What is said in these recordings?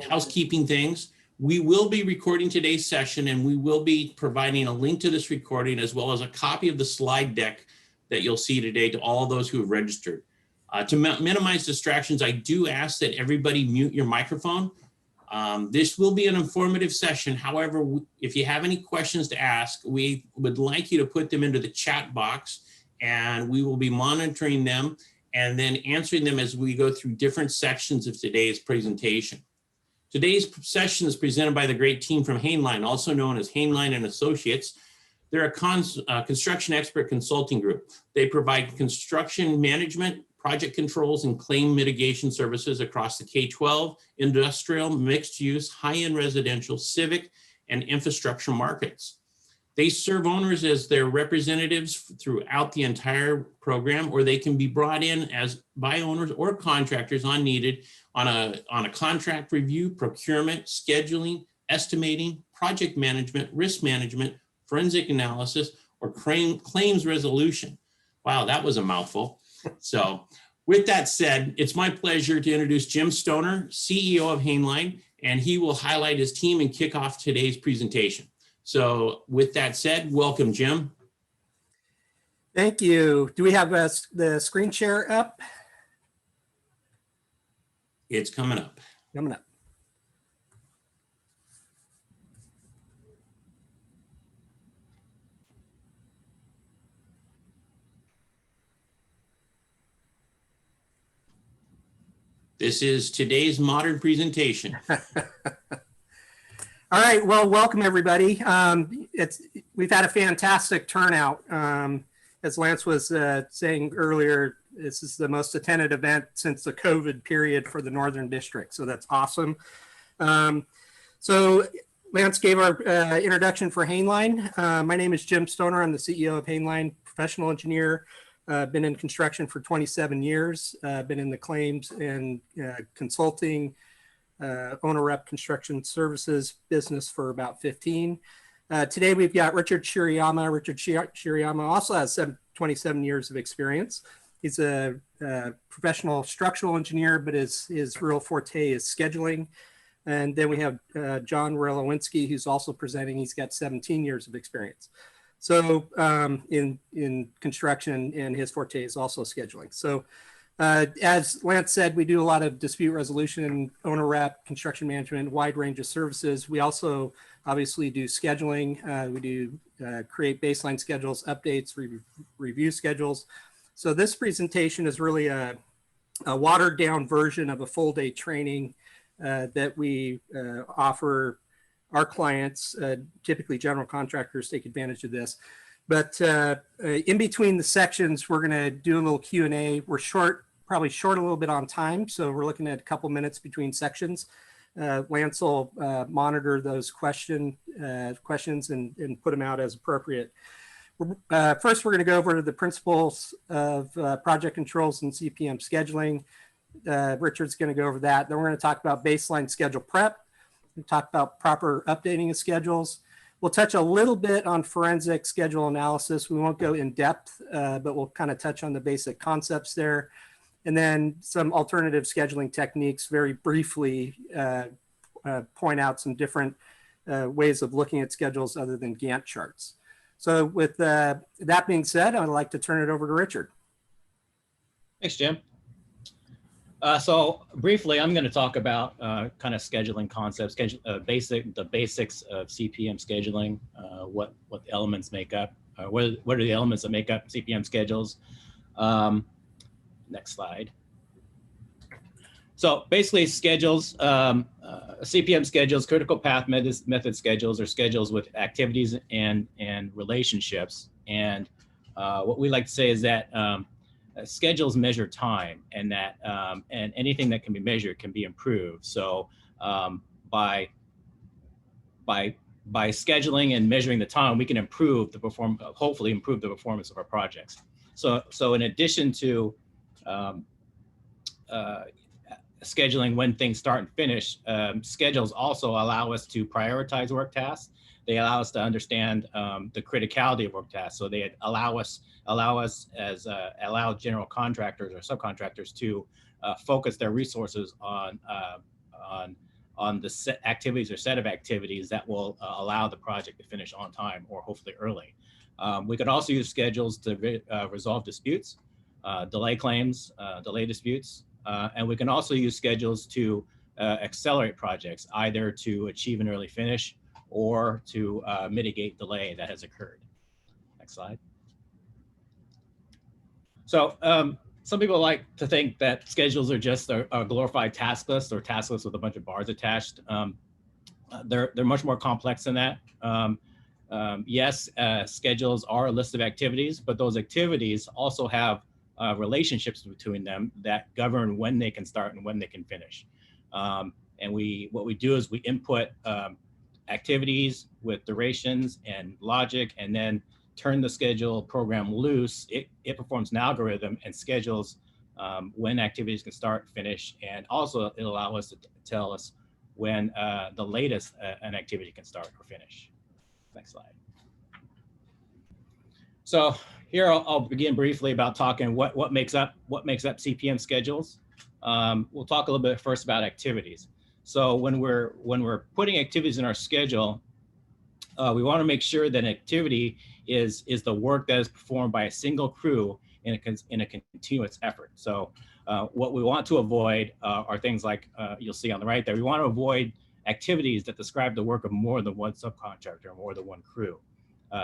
housekeeping things. We will be recording today's session, and we will be providing a link to this recording as well as a copy of the slide deck that you'll see today to all those who have registered. To minimize distractions, I do ask that everybody mute your microphone. This will be an informative session. However, if you have any questions to ask, we would like you to put them into the chat box, and we will be monitoring them and then answering them as we go through different sections of today's presentation. Today's session is presented by the great team from Hainline, also known as Hainline and Associates. They're a construction expert consulting group. They provide construction management, project controls, and claim mitigation services across the K-12, industrial, mixed use, high-end residential, civic, and infrastructure markets. They serve owners as their representatives throughout the entire program, or they can be brought in as by owners or contractors on needed on a contract review, procurement, scheduling, estimating, project management, risk management, forensic analysis, or claims resolution. Wow, that was a mouthful. So with that said, it's my pleasure to introduce Jim Stoner, CEO of Hainline, and he will highlight his team and kick off today's presentation. So with that said, welcome, Jim. Thank you. Do we have the screen share up? It's coming up. Coming up. This is today's modern presentation. All right, well, welcome everybody. We've had a fantastic turnout. As Lance was saying earlier, this is the most attended event since the COVID period for the Northern District, so that's awesome. So Lance gave our introduction for Hainline. My name is Jim Stoner. I'm the CEO of Hainline, professional engineer. Been in construction for 27 years, been in the claims and consulting, owner rep construction services business for about 15. Today we've got Richard Shiriyama. Richard Shiriyama also has 27 years of experience. He's a professional structural engineer, but his real forte is scheduling. And then we have John Relowinski, who's also presenting. He's got 17 years of experience. So in construction, and his forte is also scheduling. So as Lance said, we do a lot of dispute resolution, owner rep, construction management, wide range of services. We also obviously do scheduling. We do create baseline schedules, updates, review schedules. So this presentation is really a watered down version of a full day training that we offer our clients. Typically general contractors take advantage of this. But in between the sections, we're gonna do a little Q&A. We're probably short a little bit on time, so we're looking at a couple minutes between sections. Lance will monitor those questions and put them out as appropriate. First, we're gonna go over the principles of project controls and CPM scheduling. Richard's gonna go over that. Then we're gonna talk about baseline schedule prep. We'll talk about proper updating of schedules. We'll touch a little bit on forensic schedule analysis. We won't go in depth, but we'll kind of touch on the basic concepts there. And then some alternative scheduling techniques, very briefly point out some different ways of looking at schedules other than Gantt charts. So with that being said, I'd like to turn it over to Richard. Thanks, Jim. So briefly, I'm going to talk about kind of scheduling concepts, the basics of CPM scheduling, what the elements make up, what are the elements that make up CPM schedules. Next slide. So basically schedules, CPM schedules, critical path method schedules, are schedules with activities and relationships. And what we like to say is that schedules measure time, and that and anything that can be measured can be improved. So by scheduling and measuring the time, we can improve the hopefully improve the performance of our projects. So in addition to scheduling when things start and finish, schedules also allow us to prioritize work tasks. They allow us to understand the criticality of work tasks. So they allow general contractors or subcontractors to focus their resources on on the set activities or set of activities that will allow the project to finish on time or hopefully early. We could also use schedules to resolve disputes, delay claims, delay disputes, and we can also use schedules to accelerate projects, either to achieve an early finish or to mitigate delay that has occurred. Next slide. So some people like to think that schedules are just a glorified task list or task list with a bunch of bars attached. They're much more complex than that. Yes, schedules are a list of activities, but those activities also have relationships between them that govern when they can start and when they can finish. And what we do is we input activities with durations and logic, and then turn the schedule program loose. It performs an algorithm and schedules when activities can start, finish, and also it'll allow us to tell us when the latest an activity can start or finish. Next slide. So here I'll begin briefly about talking what makes up CPM schedules. We'll talk a little bit first about activities. So when we're putting activities in our schedule, we want to make sure that an activity is the work that is performed by a single crew in a continuous effort. So what we want to avoid are things like you'll see on the right there. We want to avoid activities that describe the work of more than one subcontractor or more than one crew.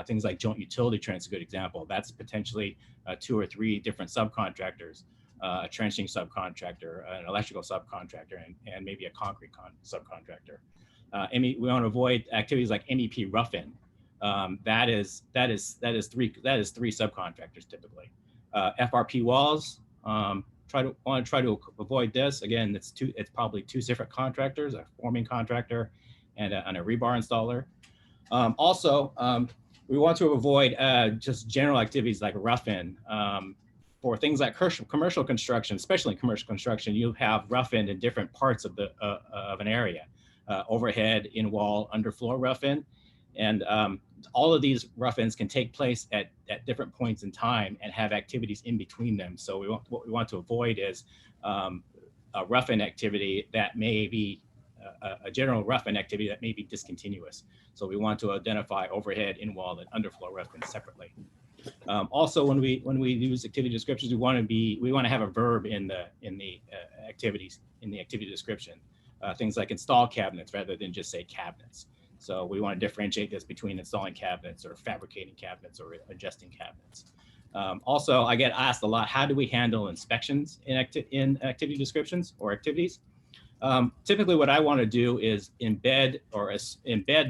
Things like joint utility trench is a good example. That's potentially 2 or 3 different subcontractors, a trenching subcontractor, an electrical subcontractor, and maybe a concrete subcontractor. We want to avoid activities like MEP rough-in. That is 3 subcontractors typically. FRP walls. Want to try to avoid this. Again, it's probably 2 different contractors, a forming contractor and a rebar installer. We want to avoid just general activities like rough-in. For things like commercial construction, especially commercial construction, you have rough-in in different parts of an area. Overhead, in-wall, underfloor rough-in. And all of these rough-ins can take place at different points in time and have activities in between them. So what we want to avoid is a rough-in activity that may be a general rough-in activity that may be discontinuous. So we want to identify overhead, in-wall, and underfloor rough-in separately. Also, when we use activity descriptions, we want to have a verb in the activity description. Things like install cabinets rather than just say cabinets. So we want to differentiate this between installing cabinets or fabricating cabinets or adjusting cabinets. Also, I get asked a lot, how do we handle inspections in activity descriptions or activities? Typically what I want to do is embed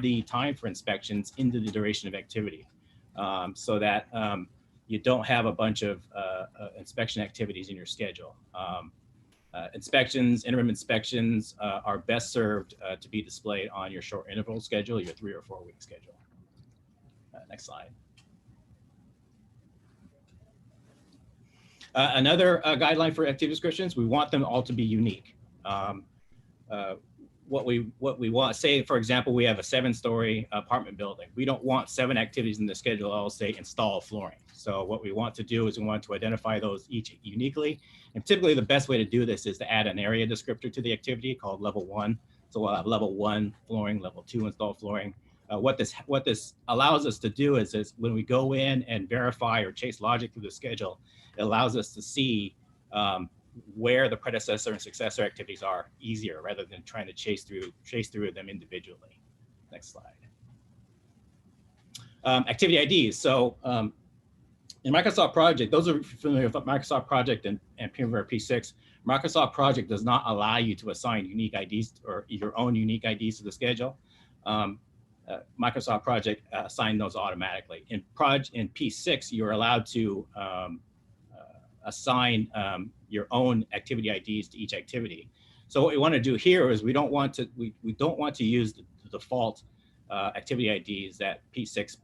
the time for inspections into the duration of activity, so that you don't have a bunch of inspection activities in your schedule. Interim inspections are best served to be displayed on your short interval schedule, your 3 or 4 week schedule. Next slide. Another guideline for activity descriptions, we want them all to be unique. What we want, say, for example, we have a 7-story apartment building. We don't want 7 activities in the schedule. I'll say install flooring. So what we want to do is we want to identify those each uniquely. And typically the best way to do this is to add an area descriptor to the activity called level 1. So we'll have level 1 flooring, level 2 install flooring. What this allows us to do is when we go in and verify or chase logic through the schedule, it allows us to see where the predecessor and successor activities are easier rather than trying to chase through them individually. Next slide. Activity IDs. So in Microsoft Project, those are familiar with Microsoft Project and Primavera P6, Microsoft Project does not allow you to assign unique IDs or your own unique IDs to the schedule. Microsoft Project assign those automatically. In P6, you're allowed to assign your own activity IDs to each activity. So what we want to do here is we don't want to use the default activity IDs that P6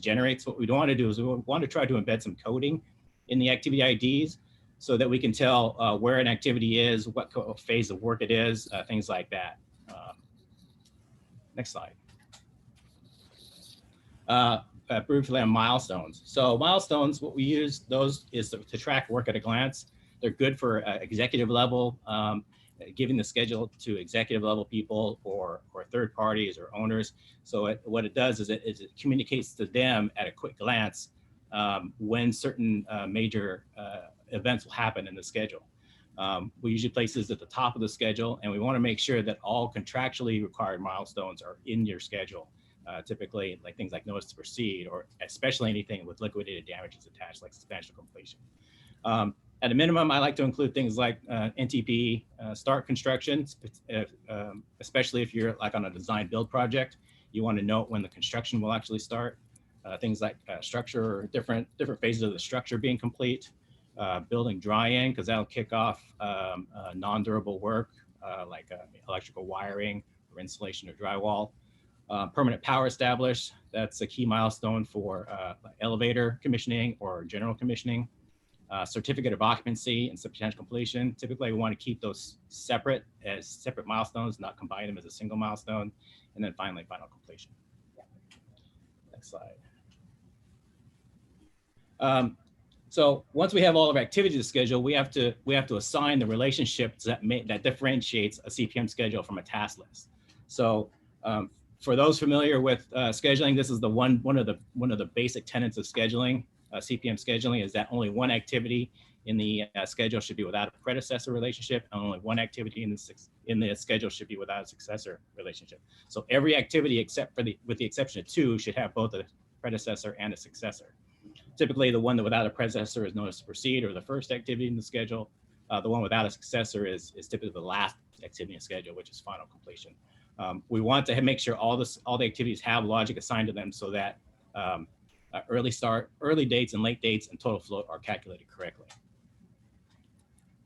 generates. What we don't want to do is we want to try to embed some coding in the activity IDs so that we can tell where an activity is, what phase of work it is, things like that. Next slide. Briefly on milestones. So milestones, what we use those is to track work at a glance. They're good for executive level giving the schedule to executive level people or third parties or owners. So what it does is it communicates to them at a quick glance when certain major events will happen in the schedule. We usually place this at the top of the schedule, and we want to make sure that all contractually required milestones are in your schedule. Typically, like things like notice to proceed, or especially anything with liquidated damages attached, like substantial completion. At a minimum, I like to include things like NTP, start construction, especially if you're like on a design build project. You want to note when the construction will actually start. Things like structure or different phases of the structure being complete. Building dry-in, because that'll kick off non-durable work like electrical wiring or insulation or drywall. Permanent power established, that's a key milestone for elevator commissioning or general commissioning. Certificate of occupancy and substantial completion. Typically, we want to keep those separate as separate milestones, not combine them as a single milestone. And then finally, final completion. Next slide. So once we have all of our activities to schedule, we have to assign the relationships that differentiates a CPM schedule from a task list. So for those familiar with scheduling, this is the one of the basic tenets of scheduling. CPM scheduling is that only one activity in the schedule should be without a predecessor relationship, and only one activity in the schedule should be without a successor relationship. So every activity except for with the exception of two should have both a predecessor and a successor. Typically, the one that without a predecessor is notice to proceed, or the first activity in the schedule. The one without a successor is typically the last activity in the schedule, which is final completion. We want to make sure all the activities have logic assigned to them so that early start, early dates, and late dates and total float are calculated correctly.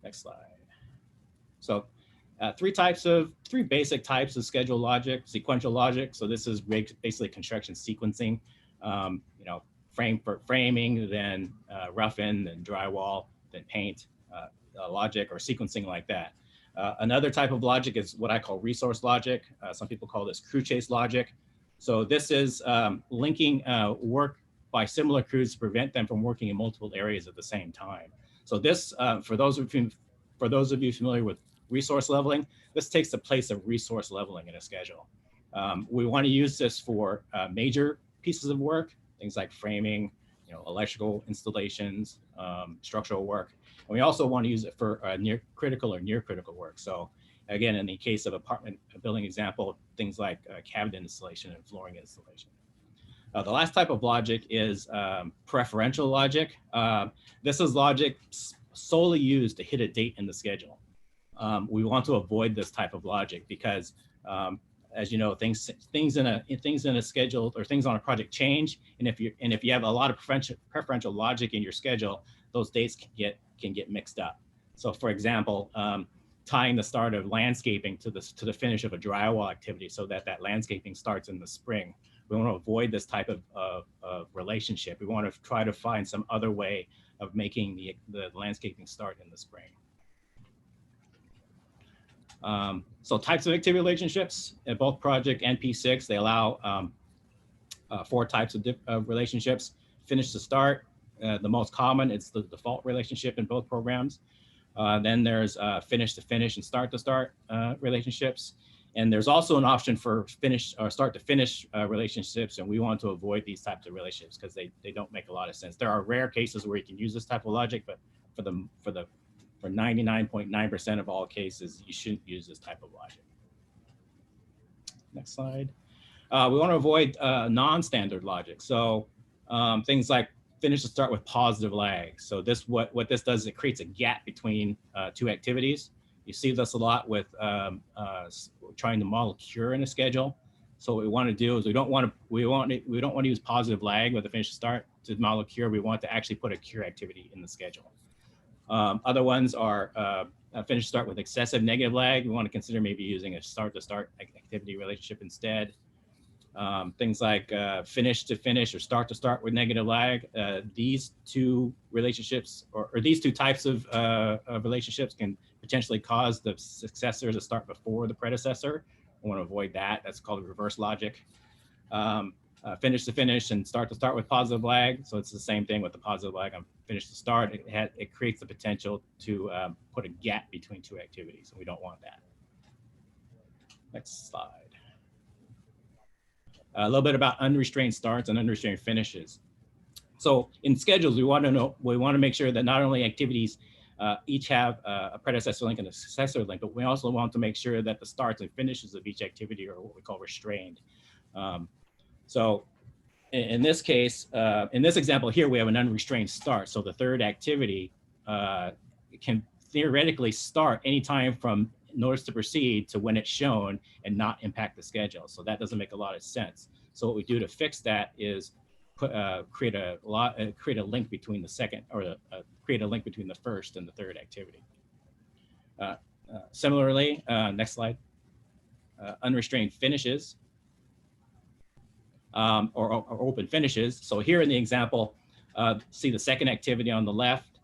Next slide. So three basic types of schedule logic: sequential logic. So this is basically construction sequencing. Framing, then rough-in, then drywall, then paint logic, or sequencing like that. Another type of logic is what I call resource logic. Some people call this crew chase logic. So this is linking work by similar crews to prevent them from working in multiple areas at the same time. So this, for those of you familiar with resource leveling, this takes the place of resource leveling in a schedule. We want to use this for major pieces of work, things like framing, electrical installations, structural work. And we also want to use it for near critical work. So again, in the case of apartment building example, things like cabinet installation and flooring installation. The last type of logic is preferential logic. This is logic solely used to hit a date in the schedule. We want to avoid this type of logic because, as you know, things in a schedule or things on a project change, and if you have a lot of preferential logic in your schedule, those dates can get mixed up. So, for example, tying the start of landscaping to the finish of a drywall activity, so that landscaping starts in the spring. We want to avoid this type of relationship. We want to try to find some other way of making the landscaping start in the spring. So types of activity relationships in both project and P6, they allow 4 types of relationships. Finish to start, the most common, it's the default relationship in both programs. Then there's finish to finish and start to start relationships. And there's also an option for finish or start to finish relationships, and we want to avoid these types of relationships because they don't make a lot of sense. There are rare cases where you can use this type of logic, but for 99.9% of all cases, you shouldn't use this type of logic. Next slide. We want to avoid non-standard logic. So things like finish to start with positive lag. So what this does is it creates a gap between 2 activities. You see this a lot with trying to model cure in a schedule. So what we want to do is we don't want to use positive lag with a finish to start to model cure. We want to actually put a cure activity in the schedule. Other ones are finish to start with excessive negative lag. We want to consider maybe using a start to start activity relationship instead. Things like finish to finish or start to start with negative lag. These 2 relationships or these 2 types of relationships can potentially cause the successor to start before the predecessor. We want to avoid that. That's called reverse logic. finish to finish and start to start with positive lag. So it's the same thing with the positive lag on finish to start. It creates the potential to put a gap between two activities, and we don't want that. Next slide. A little bit about unrestrained starts and unrestrained finishes. So in schedules, we want to make sure that not only activities each have a predecessor link and a successor link, but we also want to make sure that the starts and finishes of each activity are what we call restrained. So in this case, in this example here, we have an unrestrained start. So the third activity can theoretically start anytime from notice to proceed to when it's shown and not impact the schedule. So that doesn't make a lot of sense. So what we do to fix that is create a link between the second, or create a link between the first and the third activity. Similarly, next slide, unrestrained finishes. Or open finishes. So here in the example, see the second activity on the left.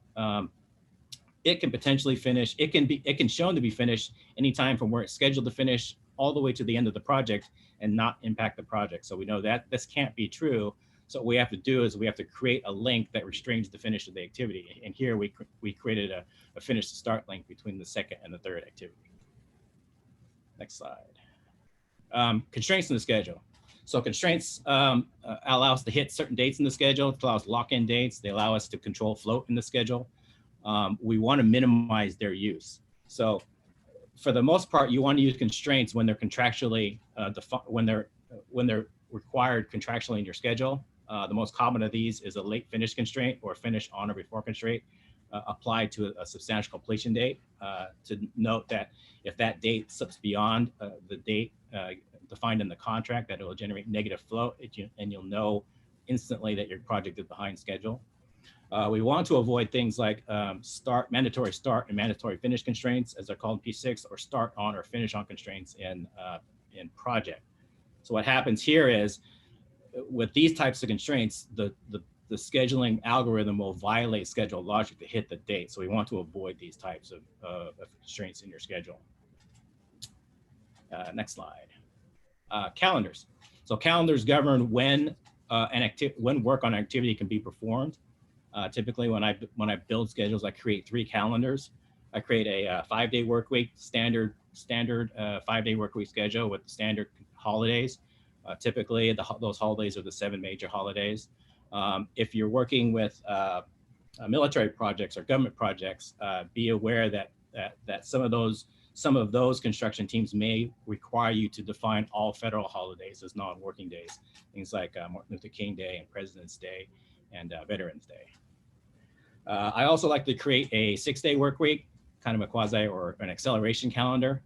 It can potentially finish. It can shown to be finished anytime from where it's scheduled to finish all the way to the end of the project and not impact the project. So we know that this can't be true. So what we have to do is we have to create a link that restrains the finish of the activity. And here we created a finish to start link between the second and the third activity. Next slide. Constraints in the schedule. So constraints allow us to hit certain dates in the schedule. It allows lock-in dates. They allow us to control float in the schedule. We want to minimize their use. So for the most part, you want to use constraints when they're contractually, when they're required contractually in your schedule. The most common of these is a late finish constraint or finish on or before constraint applied to a substantial completion date. To note that if that date slips beyond the date defined in the contract, that it will generate negative float, and you'll know instantly that your project is behind schedule. We want to avoid things like mandatory start and mandatory finish constraints, as they're called in P6, or start on or finish on constraints in project. So what happens here is, with these types of constraints, the scheduling algorithm will violate schedule logic to hit the date. So we want to avoid these types of constraints in your schedule. Next slide. Calendars. So calendars govern when work on activity can be performed. Typically, when I build schedules, I create 3 calendars. I create a 5-day work week, standard 5-day work week schedule with standard holidays. Typically, those holidays are the 7 major holidays. If you're working with military projects or government projects, be aware that some of those construction teams may require you to define all federal holidays as non-working days, things like Martin Luther King Day and President's Day and Veterans Day. I also like to create a 6-day work week, kind of a quasi or an acceleration calendar.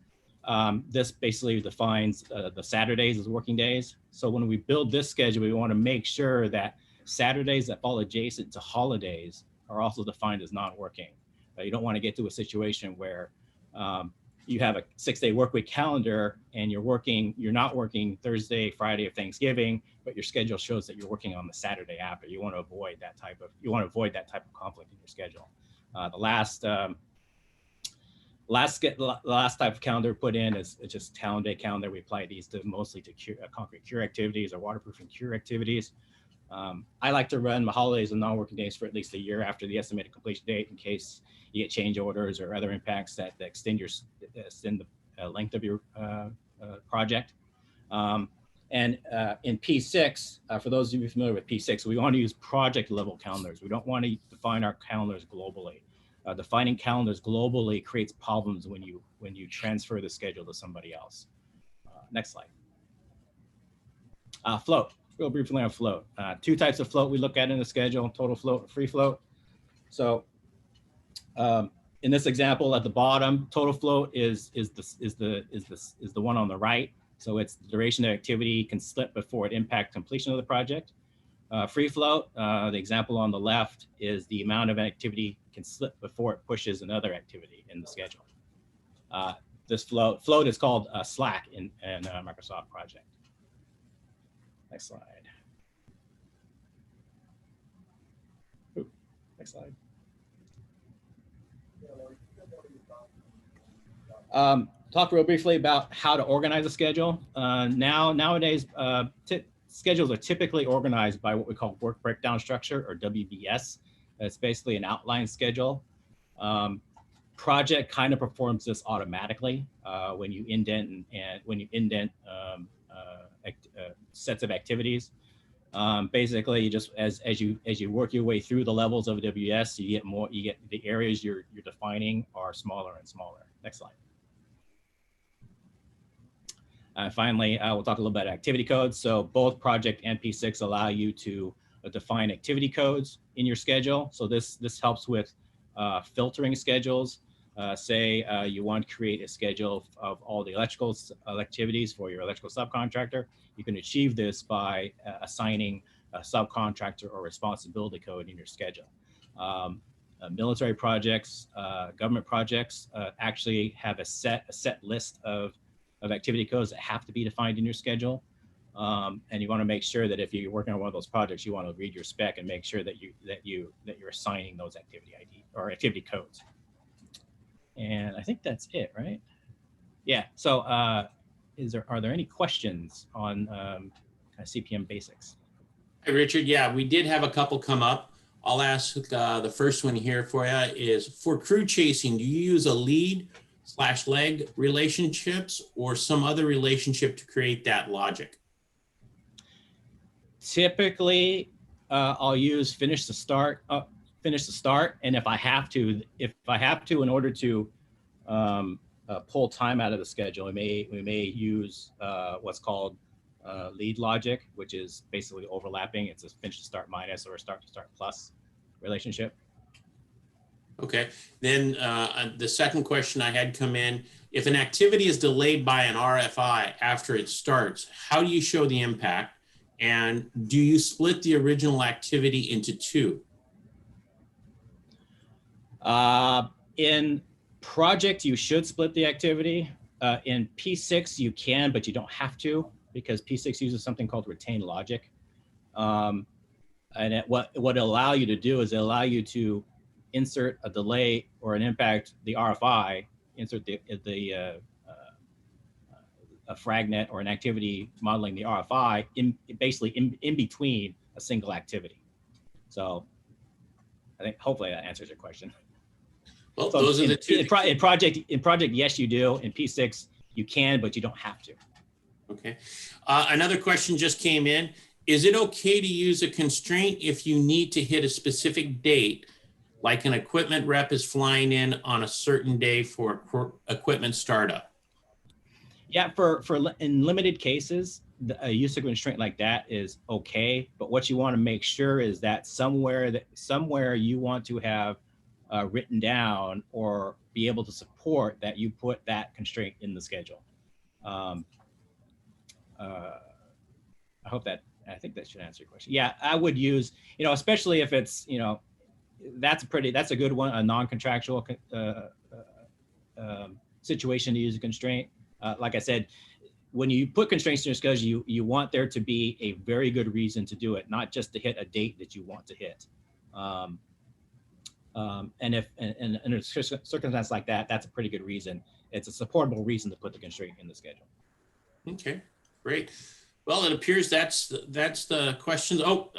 This basically defines the Saturdays as working days. So when we build this schedule, we want to make sure that Saturdays that fall adjacent to holidays are also defined as non-working. You don't want to get to a situation where you have a 6-day work week calendar and you're not working Thursday, Friday of Thanksgiving, but your schedule shows that you're working on the Saturday after. You want to avoid that type of conflict in your schedule. The last type of calendar put in is just town day calendar. We apply these mostly to concrete cure activities or waterproofing cure activities. I like to run my holidays and non-working days for at least a year after the estimated completion date, in case you get change orders or other impacts that extend the length of your project. And in P6, for those of you familiar with P6, we want to use project level calendars. We don't want to define our calendars globally. Defining calendars globally creates problems when you transfer the schedule to somebody else. Next slide. Float. Real briefly on float. 2 types of float we look at in the schedule: total float and free float. So in this example, at the bottom, total float is the one on the right. So it's the duration of activity can slip before it impacts completion of the project. Free float, the example on the left, is the amount of activity can slip before it pushes another activity in the schedule. This float is called Slack in Microsoft Project. Next slide. Ooh, next slide. Talk real briefly about how to organize a schedule. Nowadays, schedules are typically organized by what we call work breakdown structure, or WBS. It's basically an outline schedule. Project kind of performs this automatically when you indent and when you indent sets of activities. Basically, you just as you work your way through the levels of WBS, you get the areas you're defining are smaller and smaller. Next slide. Finally, we'll talk a little about activity codes. So both project and P6 allow you to define activity codes in your schedule. So this helps with filtering schedules. Say you want to create a schedule of all the electrical activities for your electrical subcontractor. You can achieve this by assigning a subcontractor or responsibility code in your schedule. Military projects, government projects actually have a set list of activity codes that have to be defined in your schedule. And you want to make sure that if you're working on one of those projects, you want to read your spec and make sure that you're assigning those activity ID or activity codes. And I think that's it, right? Yeah. So are there any questions on CPM basics? Hey, Richard. Yeah, we did have a couple come up. I'll ask the first one here for you is, for crew chasing, do you use a lead/leg relationships or some other relationship to create that logic? Typically, I'll use finish to start, and if I have to, in order to pull time out of the schedule, we may use what's called lead logic, which is basically overlapping. It's a finish to start minus or a start to start plus relationship. Okay, then the second question I had come in, if an activity is delayed by an RFI after it starts, how do you show the impact? And do you split the original activity into two? In project, you should split the activity. In P6, you can, but you don't have to, because P6 uses something called retained logic. And what it'll allow you to do is it'll allow you to insert a delay or an impact, the RFI, insert a fragment or an activity modeling the RFI basically in between a single activity. So I think hopefully that answers your question. Well, So those are the two. in project, yes, you do. In P6, you can, but you don't have to. Okay. Another question just came in. Is it okay to use a constraint if you need to hit a specific date, like an equipment rep is flying in on a certain day for equipment startup? Yeah, in limited cases, a use of constraint like that is okay. But what you want to make sure is that somewhere you want to have written down or be able to support that you put that constraint in the schedule. I think that should answer your question. Yeah, I would use, especially if it's, that's a good one, a non-contractual situation to use a constraint. Like I said, when you put constraints in your schedule, you want there to be a very good reason to do it, not just to hit a date that you want to hit. And if in a circumstance like that, that's a pretty good reason. It's a supportable reason to put the constraint in the schedule. Okay, great. Well, it appears that's the questions. Oh,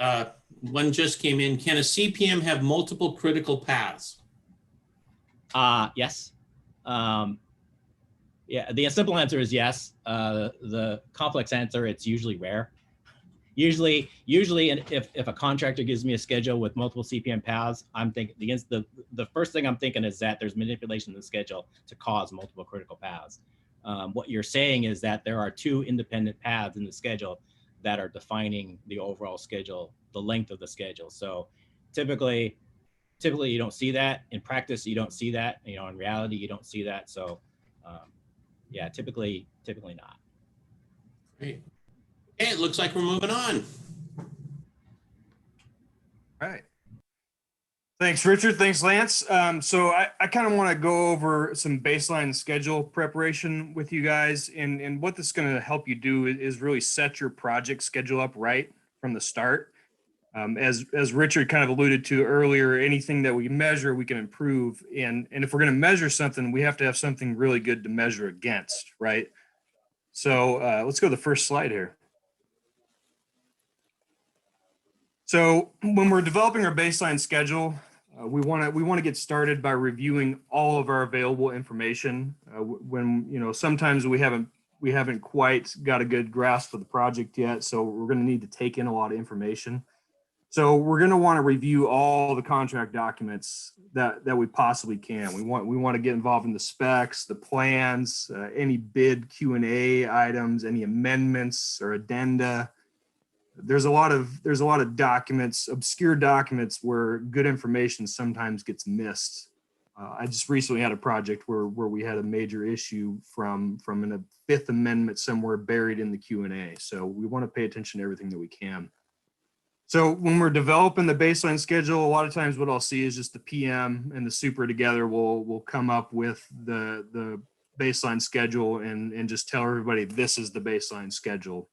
one just came in. Can a CPM have multiple critical paths? Yes. Yeah, the simple answer is yes. The complex answer, it's usually rare. Usually, if a contractor gives me a schedule with multiple CPM paths, I'm thinking the first thing I'm thinking is that there's manipulation of the schedule to cause multiple critical paths. What you're saying is that there are two independent paths in the schedule that are defining the overall schedule, the length of the schedule. So typically you don't see that. In practice, you don't see that. In reality, you don't see that. So yeah, typically not. Great. Okay, it looks like we're moving on. All right. Thanks, Richard. Thanks, Lance. So I kind of want to go over some baseline schedule preparation with you guys. And what this is going to help you do is really set your project schedule up right from the start. As Richard kind of alluded to earlier, anything that we measure, we can improve. And if we're going to measure something, we have to have something really good to measure against, right? So let's go to the first slide here. So when we're developing our baseline schedule, we want to get started by reviewing all of our available information. When sometimes we haven't quite got a good grasp of the project yet, so we're going to need to take in a lot of information. So we're going to want to review all the contract documents that we possibly can. We want to get involved in the specs, the plans, any bid Q&A items, any amendments or addenda. There's a lot of documents, obscure documents, where good information sometimes gets missed. I just recently had a project where we had a major issue from a Fifth Amendment somewhere buried in the Q&A. So we want to pay attention to everything that we can. So when we're developing the baseline schedule, a lot of times what I'll see is just the PM and the super together will come up with the baseline schedule and just tell everybody this is the baseline schedule.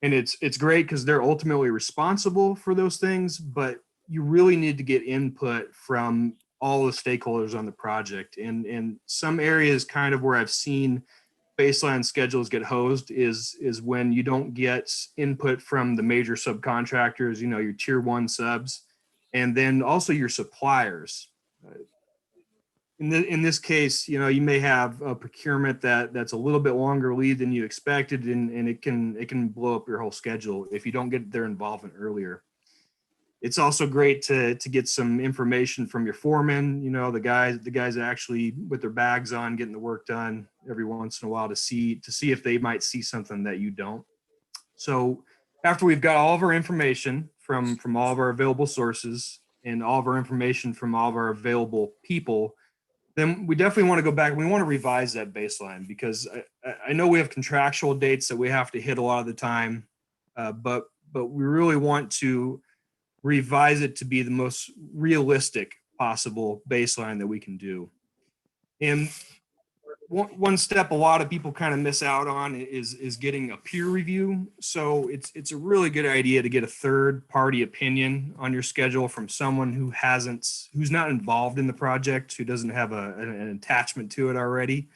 And it's great because they're ultimately responsible for those things, but you really need to get input from all the stakeholders on the project. And some areas kind of where I've seen baseline schedules get hosed is when you don't get input from the major subcontractors, your tier 1 subs, and then also your suppliers. In this case, you may have a procurement that's a little bit longer lead than you expected, and it can blow up your whole schedule if you don't get their involvement earlier. It's also great to get some information from your foreman, the guys actually with their bags on getting the work done every once in a while to see if they might see something that you don't. So after we've got all of our information from all of our available sources and all of our information from all of our available people, then we definitely want to go back and we want to revise that baseline, because I know we have contractual dates that we have to hit a lot of the time, but we really want to revise it to be the most realistic possible baseline that we can do. And one step a lot of people kind of miss out on is getting a peer review. So it's a really good idea to get a third party opinion on your schedule from someone who's not involved in the project, who doesn't have an attachment to it already.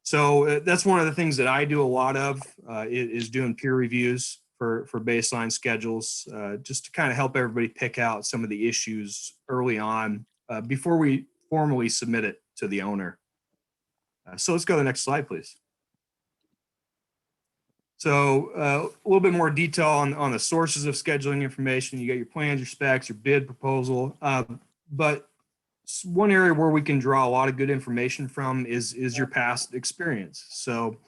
So that's one of the things that I do a lot of, is doing peer reviews for baseline schedules, just to kind of help everybody pick out some of the issues early on, before we formally submit it to the owner. So let's go to the next slide, please. So a little bit more detail on the sources of scheduling information. You got your plans, your specs, your bid proposal. But one area where we can draw a lot of good information from is your past experience. So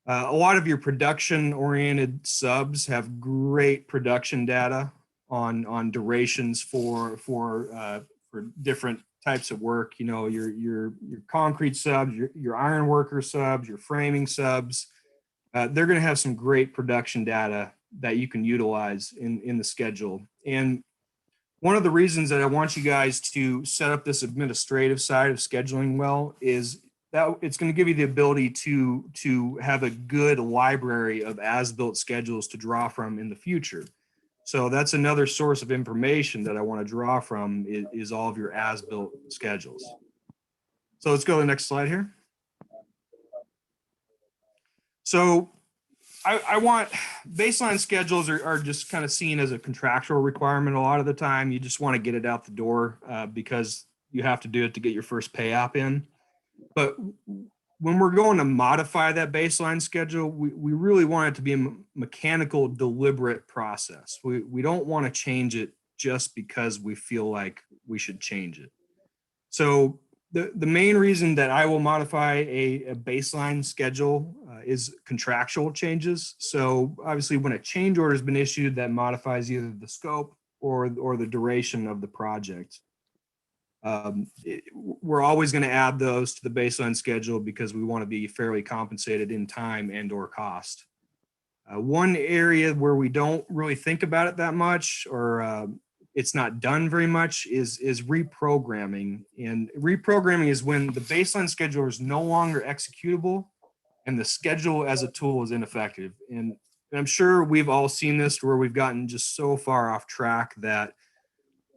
a lot of your production-oriented subs have great production data on durations for different types of work. Your concrete subs, your iron worker subs, your framing subs. They're going to have some great production data that you can utilize in the schedule. And one of the reasons that I want you guys to set up this administrative side of scheduling well is that it's going to give you the ability to have a good library of as-built schedules to draw from in the future. So that's another source of information that I want to draw from is all of your as-built schedules. So let's go to the next slide here. So I want baseline schedules are just kind of seen as a contractual requirement a lot of the time. You just want to get it out the door because you have to do it to get your first pay app in. But when we're going to modify that baseline schedule, we really want it to be a mechanical, deliberate process. We don't want to change it just because we feel like we should change it. So the main reason that I will modify a baseline schedule is contractual changes. So obviously when a change order has been issued, that modifies either the scope or the duration of the project. We're always going to add those to the baseline schedule because we want to be fairly compensated in time and or cost. One area where we don't really think about it that much, or it's not done very much, is reprogramming. And reprogramming is when the baseline schedule is no longer executable and the schedule as a tool is ineffective. And I'm sure we've all seen this where we've gotten just so far off track that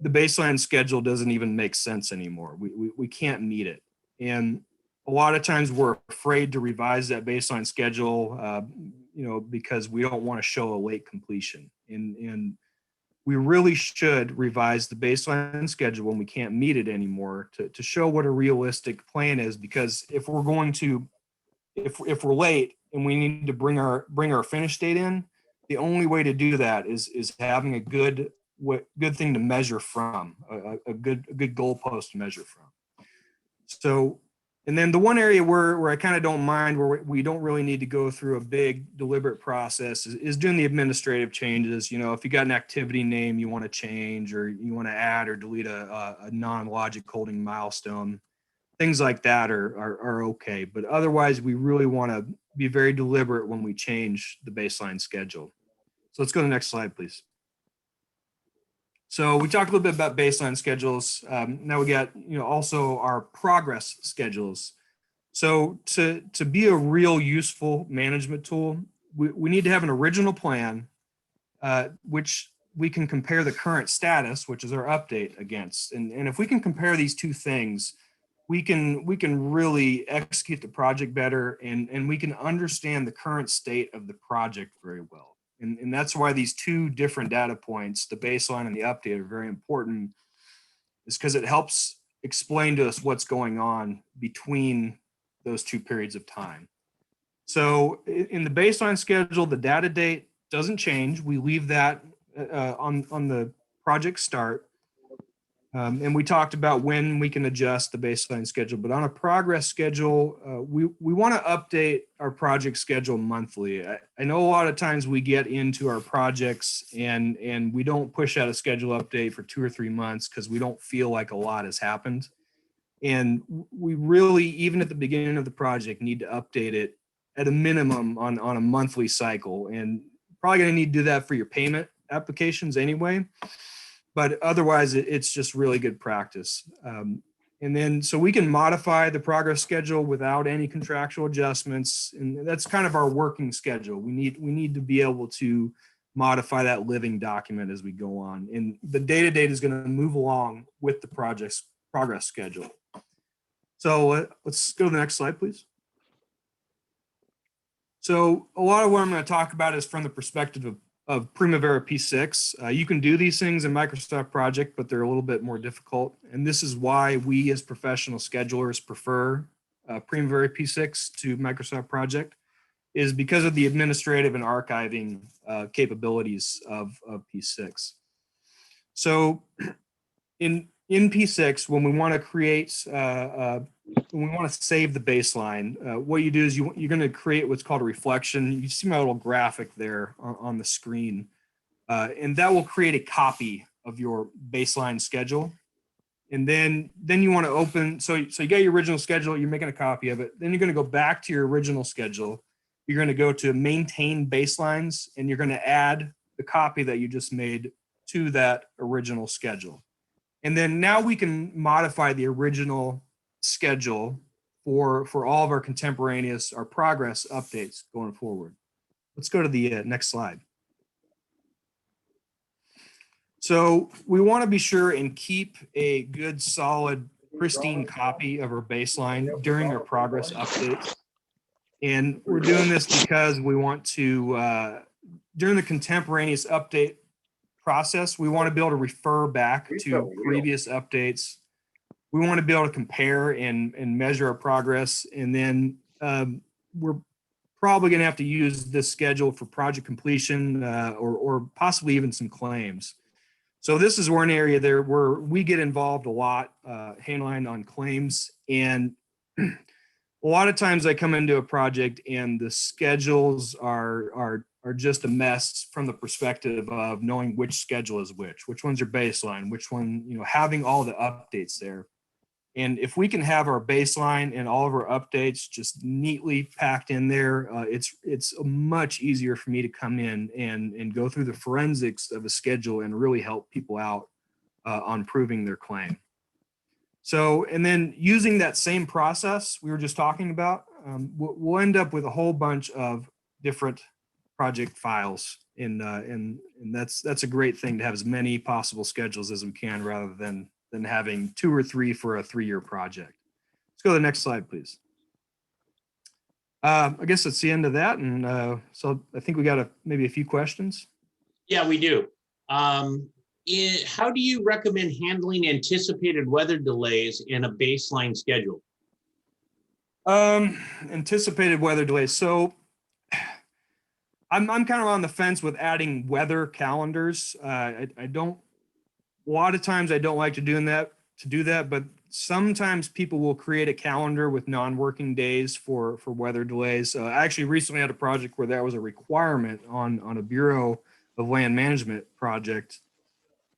the baseline schedule doesn't even make sense anymore. We can't meet it. And a lot of times we're afraid to revise that baseline schedule, because we don't want to show a late completion. And we really should revise the baseline schedule when we can't meet it anymore to show what a realistic plan is. Because if we're going to, if we're late and we need to bring our finish date in, the only way to do that is having a good thing to measure from, a good goalpost to measure from. So, and then the one area where I kind of don't mind, where we don't really need to go through a big deliberate process, is doing the administrative changes. You know, if you got an activity name you want to change, or you want to add or delete a non-logic holding milestone, things like that are okay. But otherwise, we really want to be very deliberate when we change the baseline schedule. So let's go to the next slide, please. So we talked a little bit about baseline schedules. Now we got, also our progress schedules. So to be a real useful management tool, we need to have an original plan, which we can compare the current status, which is our update, against. And if we can compare these two things, we can really execute the project better, and we can understand the current state of the project very well. And that's why these two different data points, the baseline and the update, are very important, is because it helps explain to us what's going on between those two periods of time. So in the baseline schedule, the data date doesn't change. We leave that on the project start. And we talked about when we can adjust the baseline schedule, but on a progress schedule, we want to update our project schedule monthly. I know a lot of times we get into our projects and we don't push out a schedule update for 2 or 3 months because we don't feel like a lot has happened. And we really, even at the beginning of the project, need to update it at a minimum on a monthly cycle. And probably going to need to do that for your payment applications anyway. But otherwise, it's just really good practice. And then, so we can modify the progress schedule without any contractual adjustments. And that's kind of our working schedule. We need to be able to modify that living document as we go on. And the data date is going to move along with the project's progress schedule. So let's go to the next slide, please. So a lot of what I'm going to talk about is from the perspective of Primavera P6. You can do these things in Microsoft Project, but they're a little bit more difficult. And this is why we as professional schedulers prefer Primavera P6 to Microsoft Project, is because of the administrative and archiving capabilities of P6. So in P6, when we want to create, when we want to save the baseline, what you do is you're going to create what's called a reflection. You see my little graphic there on the screen, and that will create a copy of your baseline schedule. And then you want to open, so you got your original schedule, you're making a copy of it. Then you're going to go back to your original schedule. You're going to go to maintain baselines, and you're going to add the copy that you just made to that original schedule. And then now we can modify the original schedule for all of our contemporaneous, our progress updates going forward. Let's go to the next slide. So we want to be sure and keep a good, solid, pristine copy of our baseline during our progress updates. And we're doing this because we want to, during the contemporaneous update process, we want to be able to refer back to previous updates. We want to be able to compare and measure our progress. And then we're probably going to have to use this schedule for project completion or possibly even some claims. So this is one area there where we get involved a lot, Hainline, on claims. And a lot of times I come into a project and the schedules are just a mess from the perspective of knowing which schedule is which one's your baseline, which one, having all the updates there. And if we can have our baseline and all of our updates just neatly packed in there, it's much easier for me to come in and go through the forensics of a schedule and really help people out on proving their claim. So, and then using that same process we were just talking about, we'll end up with a whole bunch of different project files, and that's a great thing, to have as many possible schedules as we can rather than having 2 or 3 for a 3-year project. Let's go to the next slide, please. I guess that's the end of that, and so I think we got maybe a few questions. Yeah, we do. How do you recommend handling anticipated weather delays in a baseline schedule? Anticipated weather delays. So I'm kind of on the fence with adding weather calendars. I don't, a lot of times I don't like to do that, but sometimes people will create a calendar with non-working days for weather delays. I actually recently had a project where that was a requirement on a Bureau of Land Management project.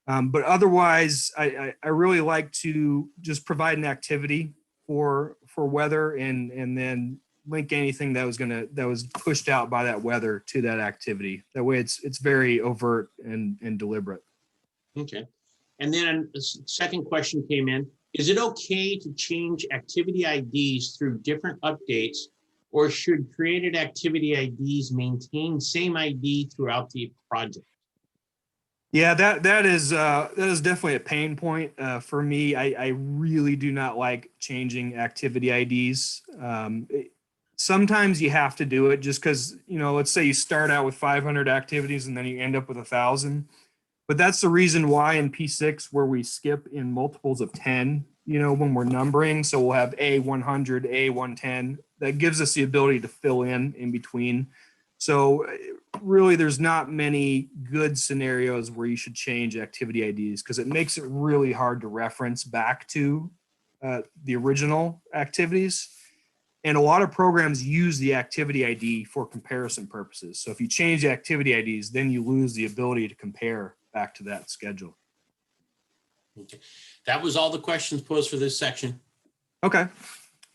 But otherwise, I really like to just provide an activity for weather and then link anything that was pushed out by that weather to that activity. That way, it's very overt and deliberate. Okay. And then a second question came in. Is it okay to change activity IDs through different updates, or should created activity IDs maintain same ID throughout the project? Yeah, that is definitely a pain point for me. I really do not like changing activity IDs. Sometimes you have to do it just because, let's say you start out with 500 activities and then you end up with 1,000. But that's the reason why in P6 where we skip in multiples of 10, when we're numbering. So we'll have A100, A110. That gives us the ability to fill in between. So really, there's not many good scenarios where you should change activity IDs because it makes it really hard to reference back to the original activities. And a lot of programs use the activity ID for comparison purposes. So if you change the activity IDs, then you lose the ability to compare back to that schedule. Okay. That was all the questions posed for this section. Okay.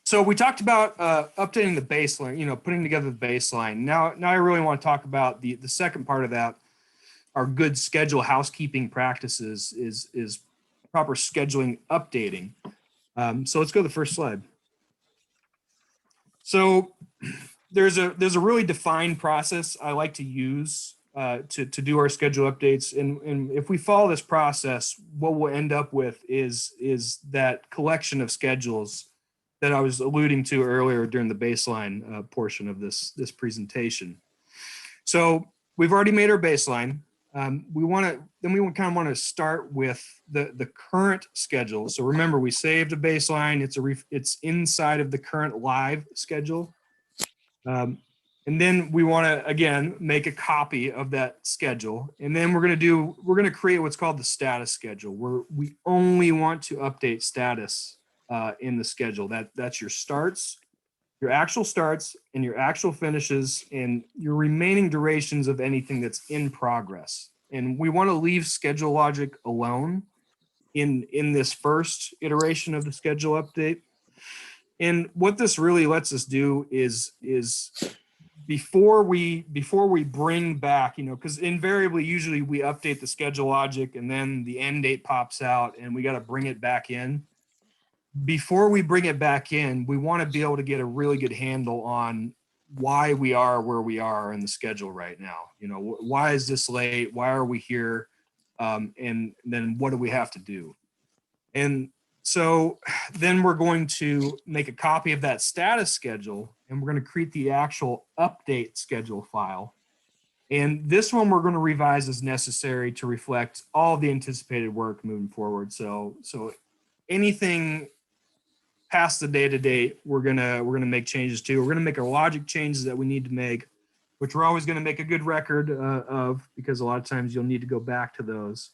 So we talked about updating the baseline, putting together the baseline. Now I really want to talk about the second part of that. Our good schedule housekeeping practices is proper scheduling updating. So let's go to the first slide. So there's a really defined process I like to use to do our schedule updates. And if we follow this process, what we'll end up with is that collection of schedules that I was alluding to earlier during the baseline portion of this presentation. So we've already made our baseline. We kind of want to start with the current schedule. So remember, we saved a baseline. It's inside of the current live schedule. And then we want to, again, make a copy of that schedule. And then we're going to create what's called the status schedule, where we only want to update status in the schedule. That's your starts, your actual starts, and your actual finishes, and your remaining durations of anything that's in progress. And we want to leave schedule logic alone in this first iteration of the schedule update. And what this really lets us do is before we bring back, because invariably, usually we update the schedule logic and then the end date pops out and we got to bring it back in. Before we bring it back in, we want to be able to get a really good handle on why we are where we are in the schedule right now. Why is this late? Why are we here? And then what do we have to do? And so then we're going to make a copy of that status schedule and we're going to create the actual update schedule file. And this one we're going to revise as necessary to reflect all the anticipated work moving forward. So anything past the day-to-day, we're gonna make changes to. We're gonna make our logic changes that we need to make, which we're always gonna make a good record of, because a lot of times you'll need to go back to those.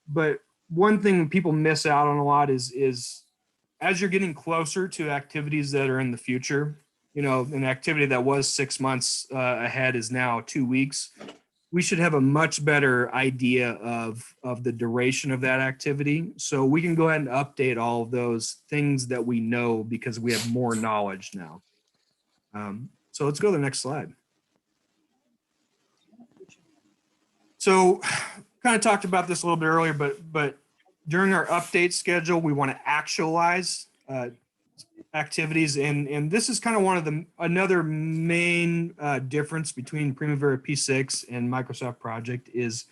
But one thing people miss out on a lot is as you're getting closer to activities that are in the future, an activity that was 6 months ahead is now 2 weeks. We should have a much better idea of the duration of that activity. So we can go ahead and update all of those things that we know because we have more knowledge now. So let's go to the next slide. So kind of talked about this a little bit earlier, but during our update schedule, we want to actualize activities. And this is kind of another main difference between Primavera P6 and Microsoft Project is